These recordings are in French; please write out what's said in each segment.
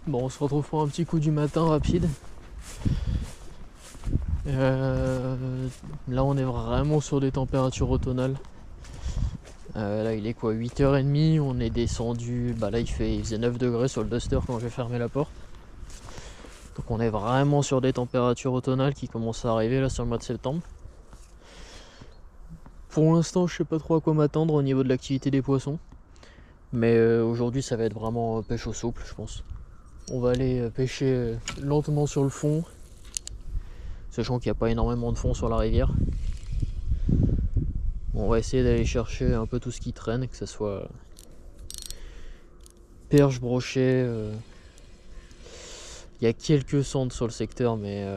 Bon, on se retrouve pour un petit coup du matin rapide. Là on est vraiment sur des températures automnales. Là il est quoi, 8h30, on est descendu, là il faisait 9 degrés sur le duster quand j'ai fermé la porte. Donc on est vraiment sur des températures automnales qui commencent à arriver là sur le mois de septembre. Pour l'instant je sais pas trop à quoi m'attendre au niveau de l'activité des poissons. Mais aujourd'hui ça va être vraiment pêche au souple je pense. On va aller pêcher lentement sur le fond, sachant qu'il n'y a pas énormément de fond sur la rivière. On va essayer d'aller chercher un peu tout ce qui traîne, que ce soit perche, brochet. Il y a quelques sondes sur le secteur, mais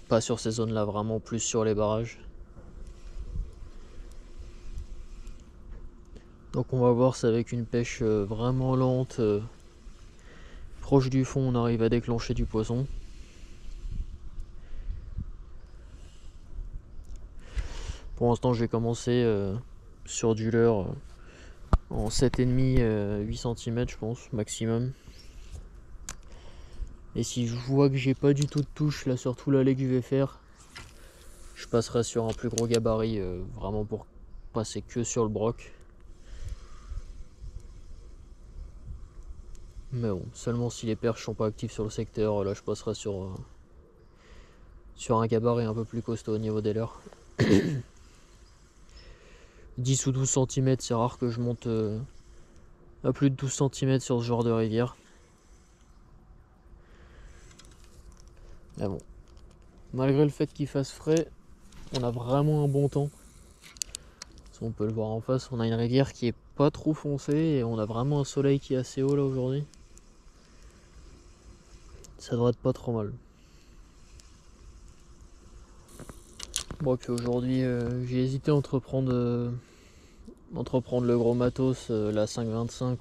pas sur ces zones-là, vraiment plus sur les barrages. Donc on va voir, c'est avec une pêche vraiment lente, proche du fond, on arrive à déclencher du poisson. Pour l'instant, je vais commencer sur du leurre en 7,5 8 cm, je pense, maximum. Et si je vois que j'ai pas du tout de touche là sur tout l'allée que je vais faire, je passerai sur un plus gros gabarit, vraiment pour passer que sur le broc. Mais bon, seulement si les perches sont pas actives sur le secteur, là je passerai sur un gabarit un peu plus costaud au niveau des leurres. 10 ou 12 cm, c'est rare que je monte à plus de 12 cm sur ce genre de rivière. Mais bon, malgré le fait qu'il fasse frais, on a vraiment un bon temps. On peut le voir en face, on a une rivière qui est pas trop foncée et on a vraiment un soleil qui est assez haut là aujourd'hui. Ça devrait être pas trop mal. Bon, puis aujourd'hui j'ai hésité à entreprendre le gros matos, la 5,25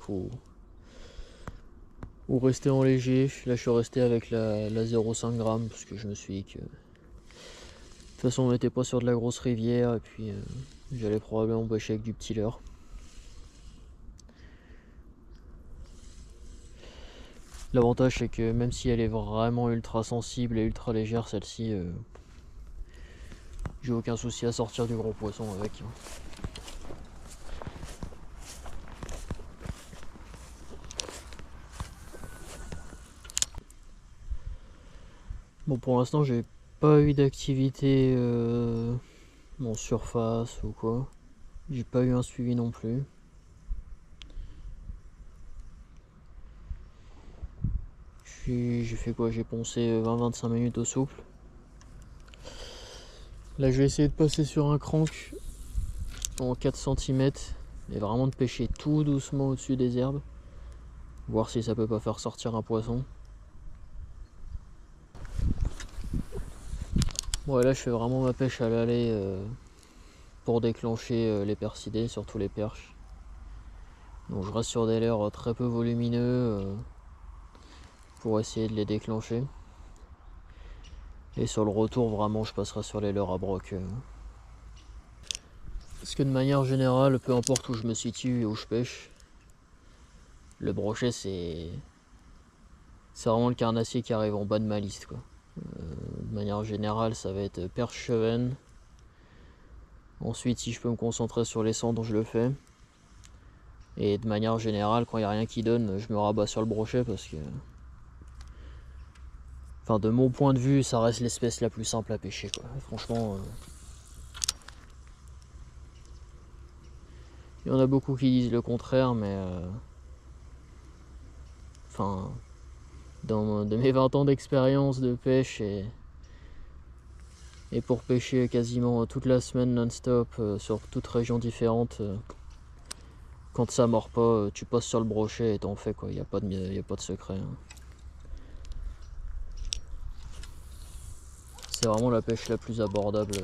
ou rester en léger. Là je suis resté avec la 0,5 g parce que je me suis dit que de toute façon on n'était pas sur de la grosse rivière et puis j'allais probablement pêcher avec du petit leurre. L'avantage c'est que même si elle est vraiment ultra sensible et ultra légère, celle-ci, j'ai aucun souci à sortir du gros poisson avec. Bon, pour l'instant j'ai pas eu d'activité en surface ou quoi. J'ai pas eu un suivi non plus. J'ai fait quoi? J'ai poncé 20-25 minutes au souple. Là je vais essayer de passer sur un crank en 4 cm et vraiment de pêcher tout doucement au-dessus des herbes. Voir si ça peut pas faire sortir un poisson. Bon, là je fais vraiment ma pêche à l'aller pour déclencher les percidés, surtout les perches. Donc je reste sur des leurres très peu volumineux pour essayer de les déclencher. Et sur le retour, vraiment, je passerai sur les leurres à broc. Parce que de manière générale, peu importe où je me situe et où je pêche, le brochet c'est vraiment le carnassier qui arrive en bas de ma liste, quoi. De manière générale, ça va être perche chevenne. Ensuite, si je peux me concentrer sur les cendres, je le fais. Et de manière générale, quand il n'y a rien qui donne, je me rabats sur le brochet parce que... Enfin, de mon point de vue, ça reste l'espèce la plus simple à pêcher, quoi. Franchement... Il y en a beaucoup qui disent le contraire, mais... Enfin... De mes 20 ans d'expérience de pêche et pour pêcher quasiment toute la semaine non-stop sur toute région différente, quand ça mord pas, tu passes sur le brochet et t'en fais, quoi. Il n'y a pas de secret, hein. C'est vraiment la pêche la plus abordable.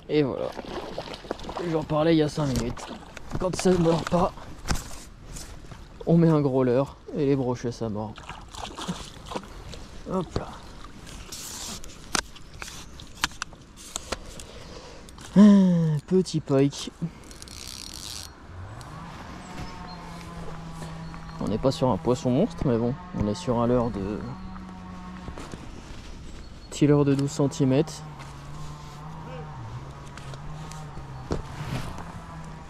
Et voilà. J'en parlais il y a 5 minutes. Quand ça ne mord pas, on met un gros leurre et les brochets ça mord. Hop là. Petit pike. On n'est pas sur un poisson monstre, mais bon, on est sur un leurre de... petit leurre de 12 cm.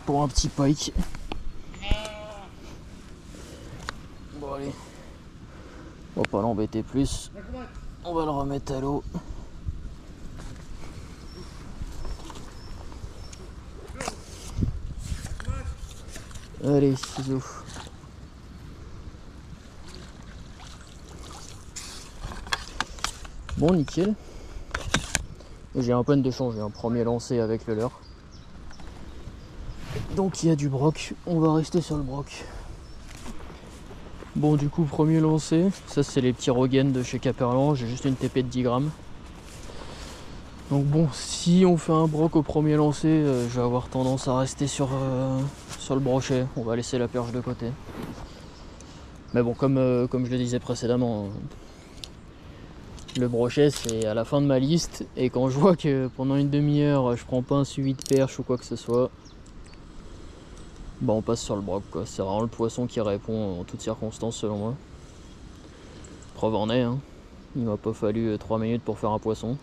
Pour un petit pike. Bon allez, on va pas l'embêter plus. On va le remettre à l'eau. Allez, ciseaux. Bon, nickel. J'ai un peine de changer un premier lancé avec le leurre. Donc il y a du broc, on va rester sur le broc. Bon, du coup, premier lancé, ça c'est les petits Rogen de chez Caperlan, j'ai juste une TP de 10 grammes. Donc bon, si on fait un broc au premier lancer, je vais avoir tendance à rester sur le brochet, on va laisser la perche de côté. Mais bon, comme je le disais précédemment, le brochet c'est à la fin de ma liste, et quand je vois que pendant une demi-heure je prends pas un suivi de perche ou quoi que ce soit, bah on passe sur le broc quoi. C'est vraiment le poisson qui répond en toutes circonstances selon moi. Preuve en est, hein. Il m'a pas fallu 3 minutes pour faire un poisson.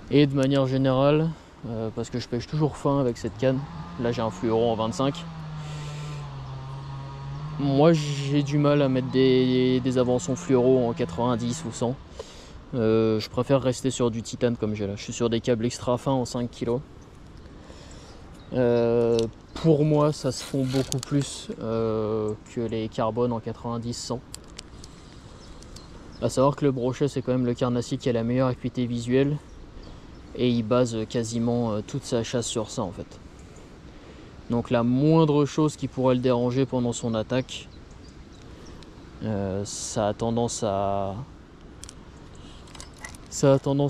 Et de manière générale, parce que je pêche toujours fin avec cette canne, là j'ai un fluoro en 25. Moi j'ai du mal à mettre des avançons fluoro en 90 ou 100. Je préfère rester sur du titane comme j'ai là. Je suis sur des câbles extra fins en 5 kg. Pour moi ça se fond beaucoup plus que les carbones en 90-100. A savoir que le brochet c'est quand même le carnassier qui a la meilleure acuité visuelle et il base quasiment toute sa chasse sur ça en fait. Donc la moindre chose qui pourrait le déranger pendant son attaque, ça a tendance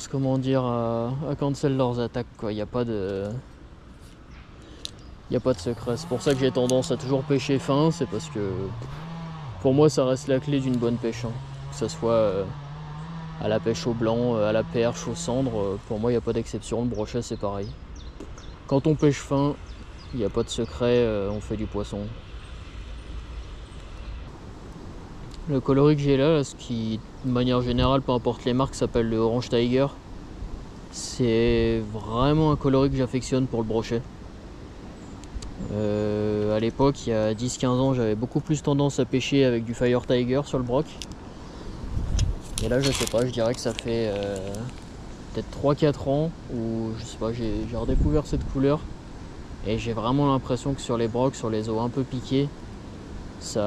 comment dire à cancel leurs attaques quoi. Il n'y a pas de secret. C'est pour ça que j'ai tendance à toujours pêcher fin, c'est parce que pour moi ça reste la clé d'une bonne pêche, hein. Que ça soit à la pêche au blanc, à la perche, au cendre, pour moi il n'y a pas d'exception, le brochet c'est pareil. Quand on pêche fin, il n'y a pas de secret, on fait du poisson. Le coloris que j'ai là, ce qui de manière générale, peu importe les marques, s'appelle le Orange Tiger. C'est vraiment un coloris que j'affectionne pour le brochet. À l'époque, il y a 10-15 ans, j'avais beaucoup plus tendance à pêcher avec du Fire Tiger sur le broc. Et là, je sais pas, je dirais que ça fait peut-être 3-4 ans où je sais pas, j'ai redécouvert cette couleur. Et j'ai vraiment l'impression que sur les brocs, sur les eaux un peu piquées, c'est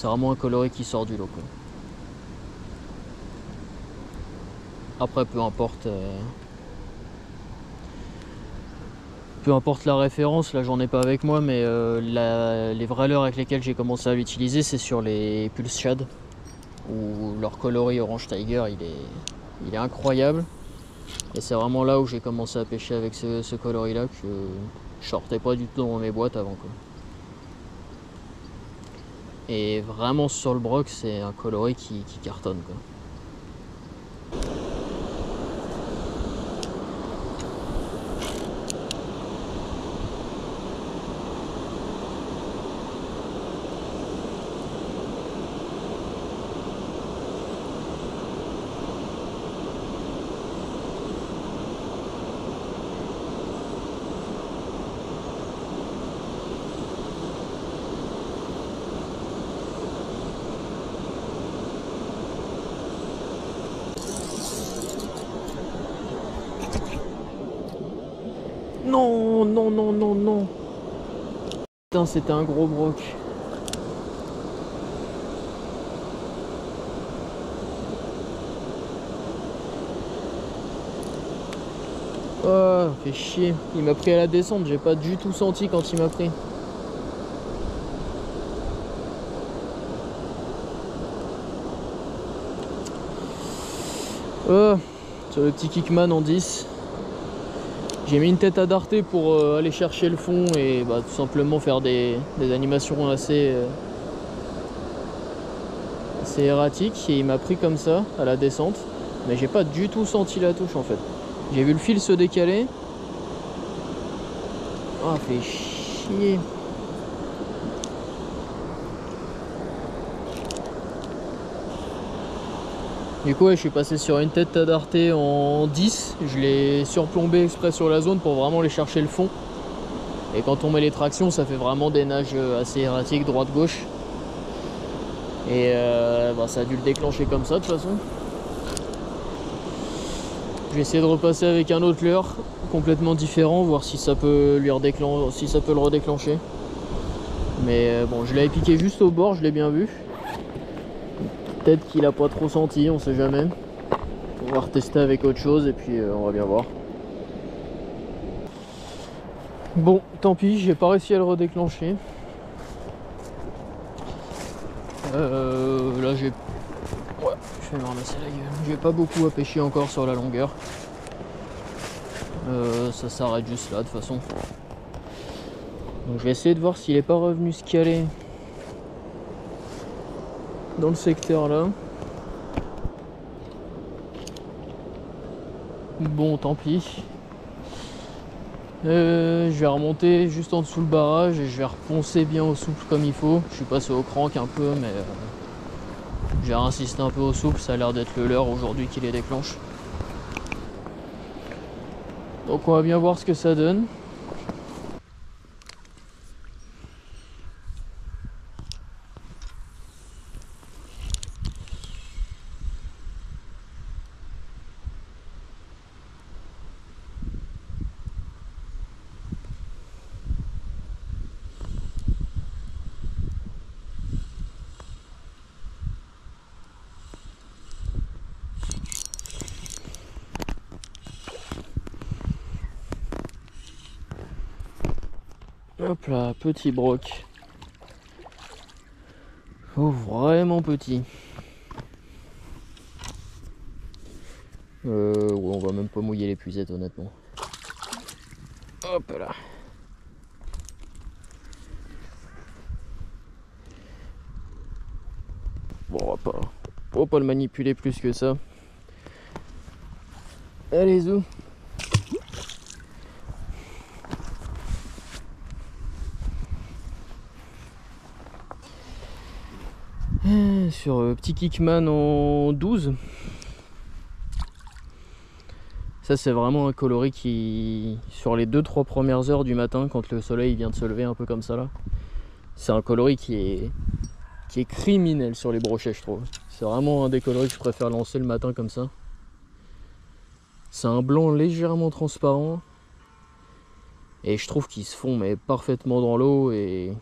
vraiment un coloris qui sort du lot quoi. Après, peu importe la référence, là j'en ai pas avec moi, mais les vraies leurres avec lesquelles j'ai commencé à l'utiliser, c'est sur les Pulse Shad, où leur coloris Orange Tiger il est incroyable. Et c'est vraiment là où j'ai commencé à pêcher avec ce coloris là, que je sortais pas du tout dans mes boîtes avant quoi. Et vraiment sur le broc, c'est un coloris qui cartonne quoi. Non, non, non, non, non. Putain, c'était un gros broc. Oh, fait chier. Il m'a pris à la descente, j'ai pas du tout senti quand il m'a pris. Sur le petit Kickman en 10. J'ai mis une tête à darté pour aller chercher le fond et bah, tout simplement faire des animations assez erratiques. Et il m'a pris comme ça à la descente. Mais j'ai pas du tout senti la touche en fait. J'ai vu le fil se décaler. Ah, fait chier. Du coup, ouais, je suis passé sur une tête à darté en 10. Je l'ai surplombé exprès sur la zone pour vraiment aller chercher le fond. Et quand on met les tractions, ça fait vraiment des nages assez erratiques, droite-gauche. Et bah, ça a dû le déclencher comme ça de toute façon. Je vais essayer de repasser avec un autre leurre complètement différent, voir si ça peut le redéclencher. Mais bon, je l'avais piqué juste au bord, je l'ai bien vu. Peut-être qu'il a pas trop senti, on sait jamais. On va retester avec autre chose et puis on va bien voir. Bon, tant pis, j'ai pas réussi à le redéclencher. Là j'ai... Ouais, je vais me ramasser la gueule. J'ai pas beaucoup à pêcher encore sur la longueur. Ça s'arrête juste là de toute façon. Donc je vais essayer de voir s'il est pas revenu se caler dans le secteur là. Bon, tant pis. Je vais remonter juste en dessous le barrage et je vais reponcer bien au souple comme il faut. Je suis passé au crank un peu, mais j'ai insisté un peu au souple. Ça a l'air d'être le leurre aujourd'hui qui les déclenche. Donc on va bien voir ce que ça donne. Hop là, petit broc. Oh, vraiment petit. Ouais, on va même pas mouiller l'épuisette honnêtement. Hop là. Bon, on va pas le manipuler plus que ça. Allez, zou. Sur petit Kickman en 12. Ça c'est vraiment un coloris qui, sur les 2-3 premières heures du matin, quand le soleil vient de se lever un peu comme ça là, c'est un coloris qui est criminel sur les brochets, je trouve. C'est vraiment un des coloris que je préfère lancer le matin comme ça. C'est un blanc légèrement transparent et je trouve qu'il se fond mais parfaitement dans l'eau et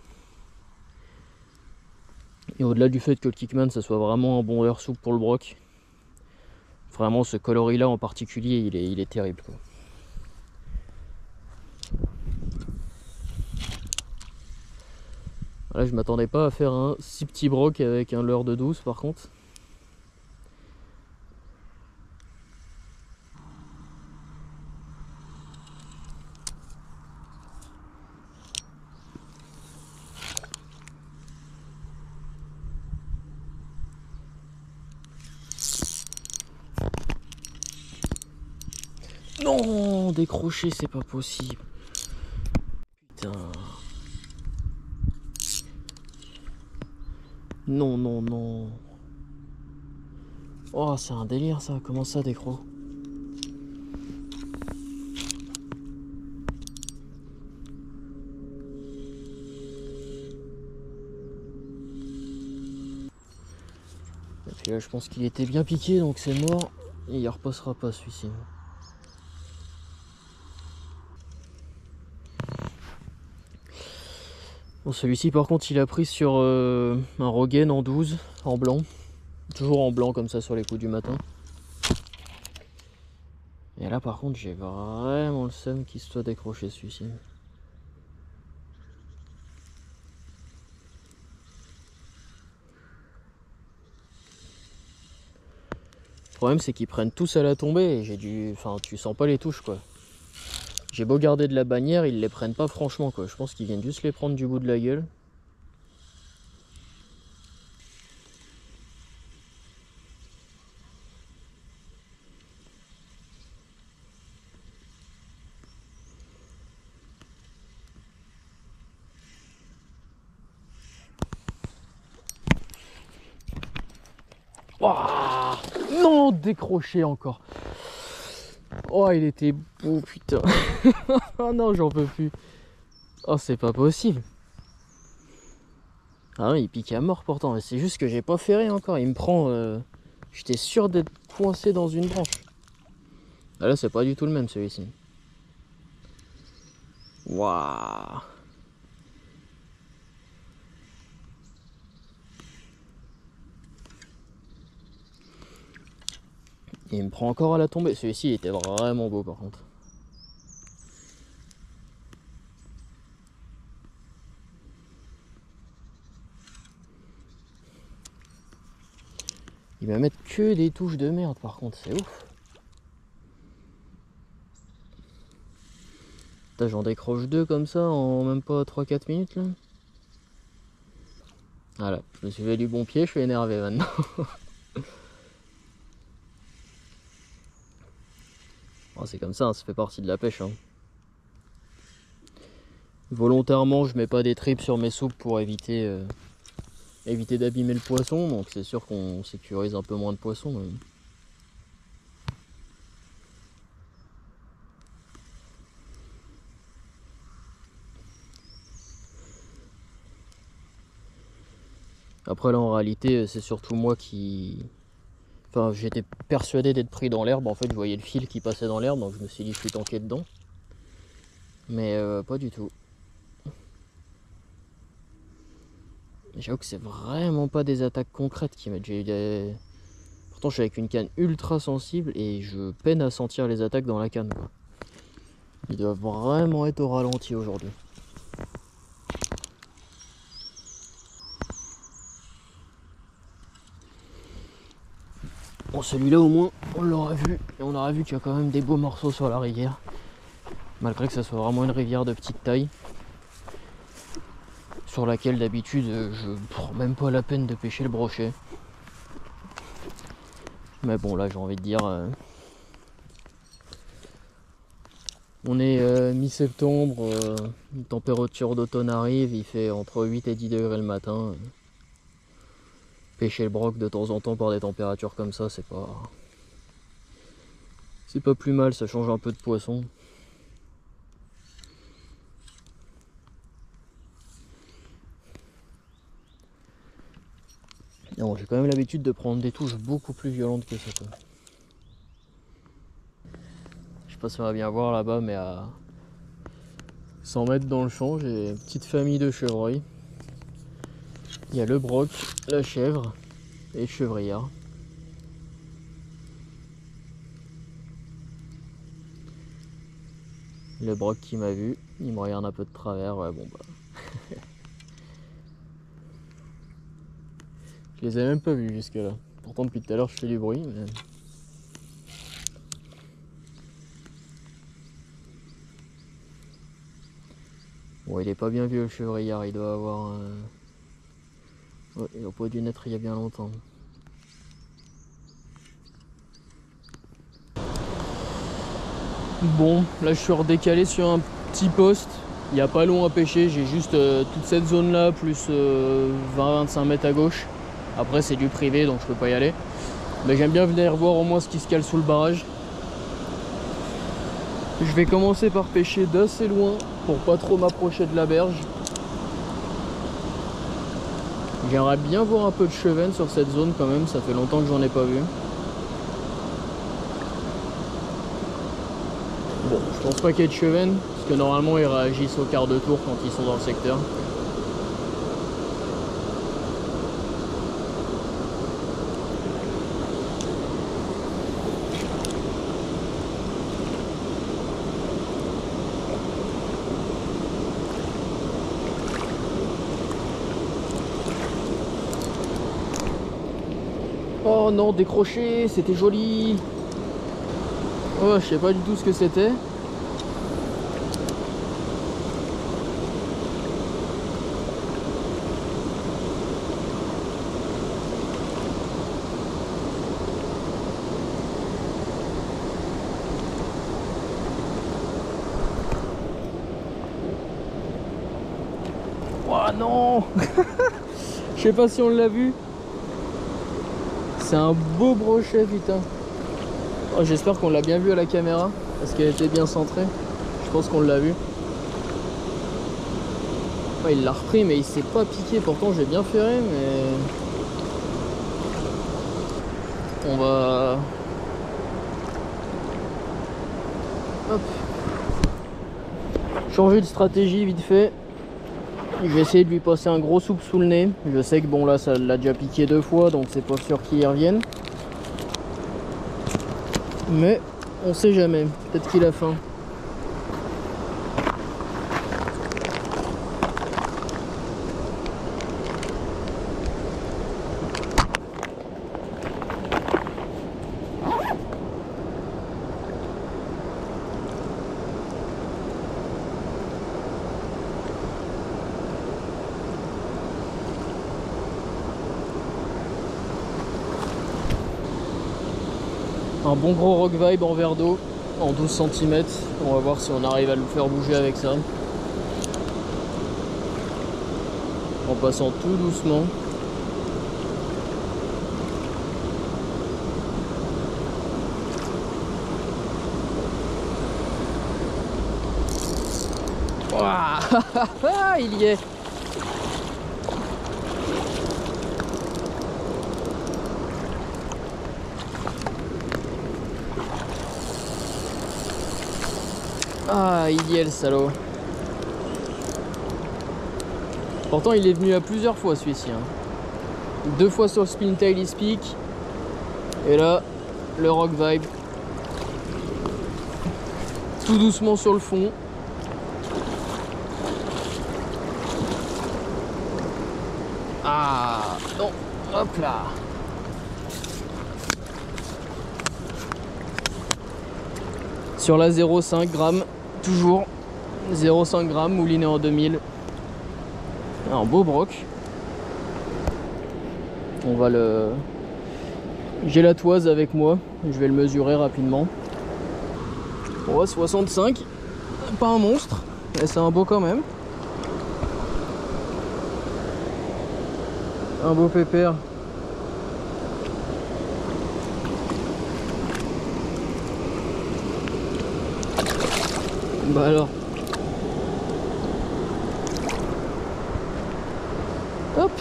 au-delà du fait que le Kickman ça soit vraiment un bon leurre souple pour le broc, vraiment ce coloris là en particulier il est terrible quoi. Là je m'attendais pas à faire un si petit broc avec un leurre de 12 par contre. Non, décrocher c'est pas possible. Putain. Non, non, non. Oh, c'est un délire ça, comment ça décro? Et puis là je pense qu'il était bien piqué donc c'est mort. Et il repassera pas celui-ci. Bon, celui-ci par contre il a pris sur un Rogaine en 12, en blanc. Toujours en blanc comme ça sur les coups du matin. Et là par contre j'ai vraiment le seum qu'il se soit décroché celui-ci. problème c'est qu'ils prennent tous à la tombée et j'ai dû. Enfin, tu sens pas les touches quoi. J'ai beau garder de la bannière, ils les prennent pas franchement quoi. Je pense qu'ils viennent juste les prendre du bout de la gueule. Oh non, décroché encore. Oh, il était beau, putain. Oh non, j'en peux plus. Oh, c'est pas possible. Ah oui, il pique à mort pourtant. C'est juste que j'ai pas ferré encore. Il me prend. J'étais sûr d'être coincé dans une branche. Ah, là, c'est pas du tout le même celui-ci. Waouh. Il me prend encore à la tombée. Celui-ci, il était vraiment beau par contre. Il va mettre que des touches de merde par contre, c'est ouf. J'en décroche deux comme ça en même pas 3-4 minutes là. Voilà, je me suis fait du bon pied, je suis énervé maintenant. Bon, c'est comme ça, hein, ça fait partie de la pêche. Hein. Volontairement, je mets pas des tripes sur mes soupes pour éviter d'abîmer le poisson, donc c'est sûr qu'on sécurise un peu moins de poissons. Mais... Après là en réalité c'est surtout moi qui... Enfin j'étais persuadé d'être pris dans l'herbe, en fait je voyais le fil qui passait dans l'herbe donc je me suis dit je suis tanké dedans. Mais pas du tout. J'avoue que c'est vraiment pas des attaques concrètes qui mettent. Pourtant je suis avec une canne ultra sensible et je peine à sentir les attaques dans la canne quoi. Ils doivent vraiment être au ralenti aujourd'hui. Bon celui-là au moins on l'aura vu et on aura vu qu'il y a quand même des beaux morceaux sur la rivière. Malgré que ça soit vraiment une rivière de petite taille. Sur laquelle d'habitude je prends même pas la peine de pêcher le brochet. Mais bon là j'ai envie de dire on est mi-septembre, une température d'automne arrive, il fait entre 8 et 10 degrés le matin. Pêcher le broc de temps en temps par des températures comme ça, c'est pas plus mal, ça change un peu de poisson. Non, j'ai quand même l'habitude de prendre des touches beaucoup plus violentes que ça. Je sais pas si on va bien voir là-bas, mais à 100 mètres dans le champ, j'ai une petite famille de chevreuils. Il y a le broc, la chèvre et le chevrillard. Le broc qui m'a vu, il me regarde un peu de travers, ouais bon bah. Je les ai même pas vus jusque là. Pourtant depuis tout à l'heure je fais du bruit. Mais... Bon il est pas bien vieux le chevrillard, il doit avoir... Ouais, il n'a pas dû naître il y a bien longtemps. Bon, là je suis redécalé sur un petit poste. Il n'y a pas long à pêcher, j'ai juste toute cette zone là, plus 20-25 mètres à gauche. Après c'est du privé donc je peux pas y aller. Mais j'aime bien venir voir au moins ce qui se cale sous le barrage. Je vais commencer par pêcher d'assez loin pour pas trop m'approcher de la berge. J'aimerais bien voir un peu de chevenne sur cette zone quand même, ça fait longtemps que j'en ai pas vu. Bon, je pense pas qu'il y ait de chevenne, parce que normalement ils réagissent au quart de tour quand ils sont dans le secteur. Oh non, décroché, c'était joli. Oh, je sais pas du tout ce que c'était. Oh non. Je sais pas si on l'a vu. C'est un beau brochet, putain. Oh, j'espère qu'on l'a bien vu à la caméra, parce qu'elle était bien centrée. Je pense qu'on l'a vu. Oh, il l'a repris, mais il s'est pas piqué. Pourtant, j'ai bien ferré, mais... On va... Hop. Changer de stratégie vite fait. Je vais essayer de lui passer un gros soupe sous le nez. Je sais que bon là ça l'a déjà piqué 2 fois, donc c'est pas sûr qu'il y revienne. Mais on sait jamais, peut-être qu'il a faim. Un bon gros rock vibe en verre d'eau en 12 cm. On va voir si on arrive à le faire bouger avec ça. En passant tout doucement. Ouah. Il y est. Ah, il y est le salaud. Pourtant il est venu à plusieurs fois celui-ci. 2 fois sur le Spintail il se pique. Et là, le rock vibe. Tout doucement sur le fond. Ah non, hop là. Sur la 0,5 g, toujours 0,5 g mouliné en 2000. Un beau broc. On va le... J'ai la toise avec moi, je vais le mesurer rapidement. Ouais, 65, pas un monstre, mais c'est un beau quand même. Un beau pépère. Bah alors. Hop.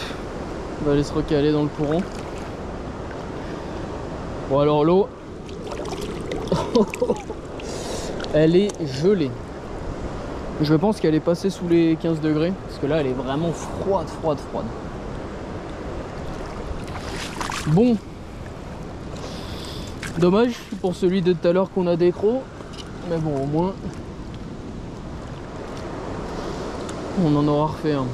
On va aller se recaler dans le courant. Bon alors l'eau. Elle est gelée. Je pense qu'elle est passée sous les 15 degrés. Parce que là elle est vraiment froide. Bon. Dommage pour celui de tout à l'heure qu'on a décro. Mais bon au moins. On en aura refait un.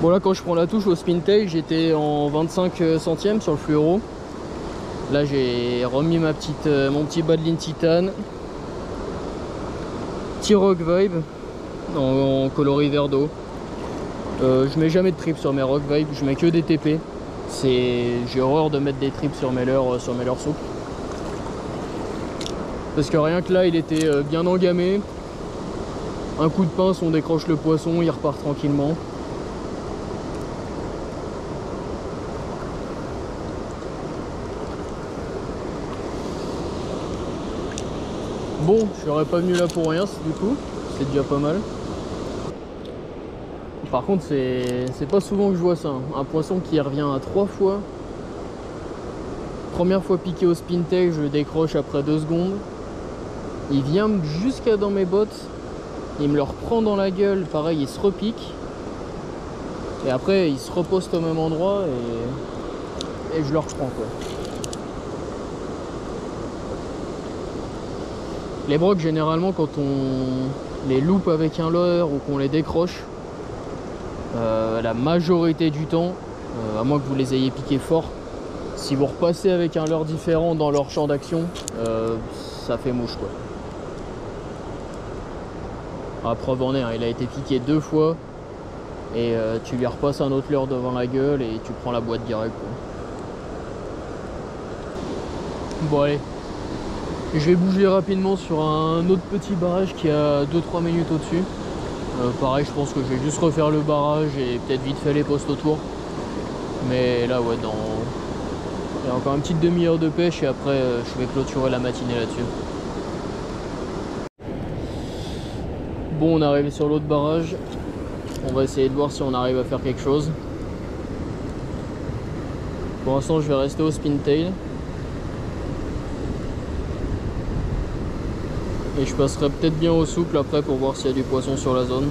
Bon là quand je prends la touche au Spintail j'étais en 25 centièmes sur le fluoro. Là j'ai remis mon petit Badline Titane. Petit rock vibe en coloris vert d'eau. Je mets jamais de trip sur mes rock vibe, je mets que des TP. J'ai horreur de mettre des trips sur mes leurres souples. Parce que rien que là il était bien engamé. Un coup de pince, on décroche le poisson, il repart tranquillement. Bon, je serais pas venu là pour rien du coup, c'est déjà pas mal. Par contre, c'est pas souvent que je vois ça. Un poisson qui revient à 3 fois. Première fois piqué au Spintail, je le décroche après 2 secondes. Il vient jusqu'à dans mes bottes. Il me le reprend dans la gueule, pareil, il se repique. Et après, il se reposte au même endroit et je le reprends quoi. Les brocs, généralement, quand on les loupe avec un leurre ou qu'on les décroche, la majorité du temps, à moins que vous les ayez piqués fort. Si vous repassez avec un leurre différent dans leur champ d'action, ça fait mouche quoi. À preuve en est, hein, il a été piqué 2 fois et tu lui repasses un autre leurre devant la gueule et tu prends la boîte direct quoi. Bon allez, je vais bouger rapidement sur un autre petit barrage qui a 2-3 minutes au-dessus. Pareil, je pense que je vais juste refaire le barrage et peut-être vite fait les postes autour. Mais là ouais, il y a encore une petite demi-heure de pêche et après je vais clôturer la matinée là-dessus. Bon, on est arrivé sur l'autre barrage. On va essayer de voir si on arrive à faire quelque chose. Pour l'instant, je vais rester au spintail. Et je passerai peut-être bien au souple après pour voir s'il y a du poisson sur la zone.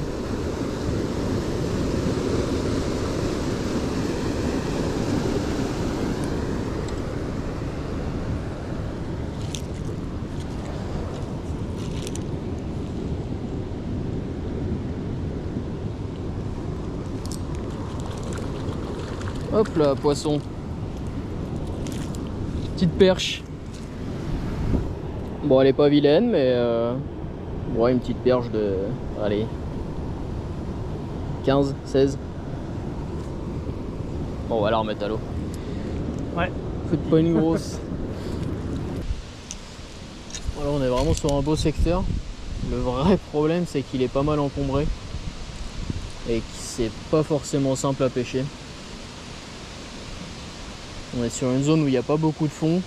Hop là, poisson. Petite perche. Bon, elle est pas vilaine, mais bon, une petite perche de, allez, 15, 16. Bon, on va la remettre à l'eau. Ouais. Faites pas une grosse. Alors, on est vraiment sur un beau secteur. Le vrai problème, c'est qu'il est pas mal encombré et que c'est pas forcément simple à pêcher. On est sur une zone où il n'y a pas beaucoup de fond,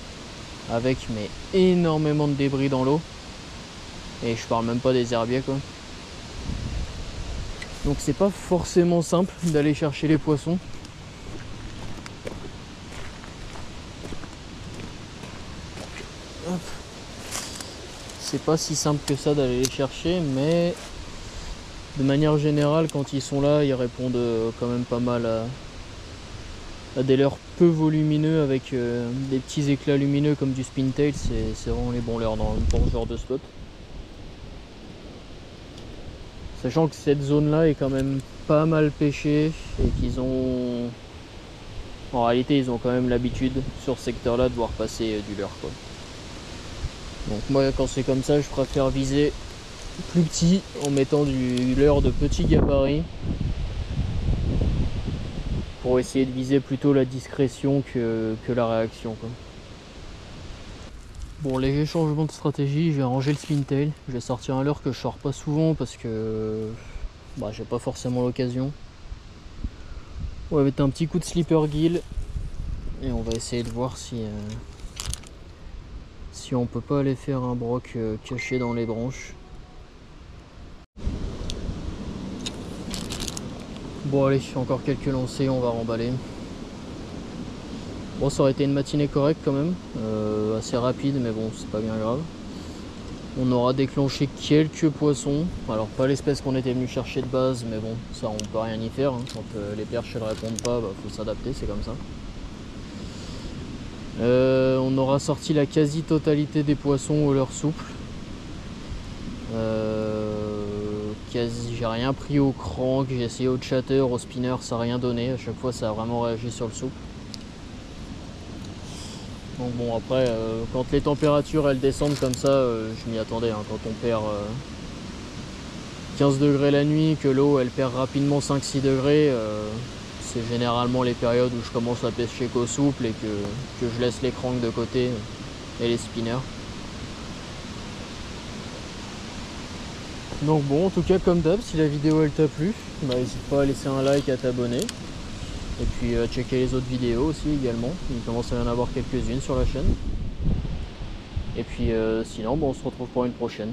avec mais énormément de débris dans l'eau. Et je parle même pas des herbiers quoi. Donc c'est pas forcément simple d'aller chercher les poissons. C'est pas si simple que ça d'aller les chercher, mais de manière générale quand ils sont là, ils répondent quand même pas mal à des leurres peu volumineux avec des petits éclats lumineux comme du spintail. C'est vraiment les bons leurres dans ce genre de spot. Sachant que cette zone là est quand même pas mal pêchée et qu'ils ont, en réalité ils ont quand même l'habitude sur ce secteur là de voir passer du leurre quoi. Donc moi quand c'est comme ça je préfère viser plus petit en mettant du leurre de petit gabarit pour essayer de viser plutôt la discrétion que la réaction quoi. Bon, léger changement de stratégie, je vais ranger le spintail. Je vais sortir un leurre que je sors pas souvent parce que bah, j'ai pas forcément l'occasion. On va mettre un petit coup de slipper gill et on va essayer de voir si on peut pas aller faire un broc caché dans les branches. Bon allez, encore quelques lancers, on va remballer. Bon, ça aurait été une matinée correcte quand même, assez rapide, mais bon, c'est pas bien grave. On aura déclenché quelques poissons, alors pas l'espèce qu'on était venu chercher de base, mais bon, ça on peut rien y faire, hein. Quand les perches elles répondent pas, bah, faut s'adapter, c'est comme ça. On aura sorti la quasi-totalité des poissons au leurre souple. J'ai rien pris au crank, j'ai essayé au chatter, au spinner, ça n'a rien donné. À chaque fois, ça a vraiment réagi sur le souple. Donc bon, après, quand les températures elles descendent comme ça, je m'y attendais. Hein. Quand on perd 15 degrés la nuit, que l'eau elle perd rapidement 5-6 degrés, c'est généralement les périodes où je commence à pêcher qu'au souple et que je laisse les cranks de côté et les spinners. Donc bon, en tout cas comme d'hab, si la vidéo elle t'a plu, bah, n'hésite pas à laisser un like, à t'abonner. Et puis à checker les autres vidéos aussi également, il commence à y en avoir quelques-unes sur la chaîne. Et puis sinon, bon, on se retrouve pour une prochaine.